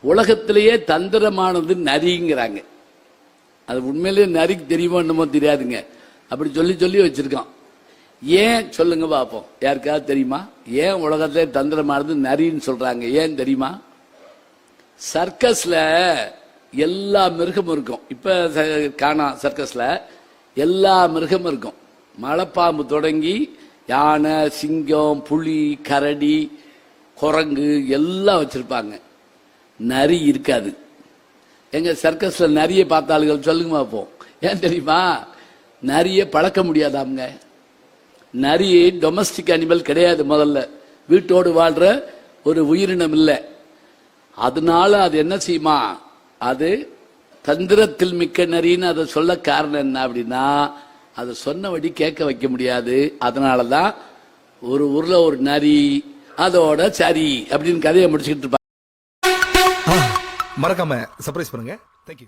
உலகத்திலேயே தந்திரமானது நரிங்கிறாங்க. அது உண்மையிலேயே நரிக்கு தெரியுமோ என்னமோ தெரியாதுங்க. அப்படி சொல்லி சொல்லி வச்சிருக்கான். ஏன் சொல்லுங்க பாப்போம், யாருக்காவது தெரியுமா? ஏன் உலகத்திலே தந்திரமானது நரின்னு சொல்றாங்க? ஏன் தெரியுமா? சர்க்கஸ்ல எல்லா மிருகமும் இருக்கும். இப்ப காணா சர்க்கஸ்ல எல்லா மிருகமும் இருக்கும். மலைப்பாம்பு தொடங்கி யானை, சிங்கம், புலி, கரடி, குரங்கு எல்லாம் வச்சிருப்பாங்க. நரி இருக்காது. எங்க சர்க்கஸ்ல நரியை பார்த்தாளுகள் சொல்லுங்க பார்ப்போம். ஏன் தெரியுமா? நரியை பழக்க முடியாதாங்க. நரி டொமஸ்டிக் அனிமல் கிடையாது. முதல்ல வீட்டோடு வாழ்ற ஒரு உயிரினம் இல்லை. அதனால அது என்ன செய்யுமா? அது தந்திரத்தில் மிக்க நரின்னு அதை சொல்ல காரணம் என்ன அப்படின்னா, அதை சொன்னபடி கேட்க வைக்க முடியாது. அதனாலதான் ஒரு ஊர்ல ஒரு நரி அதோட சரி அப்படின்னு கதையை முடிச்சுக்கிட்டு இருப்பாங்க. மறக்காம சர்ப்ரைஸ் பண்ணுங்க.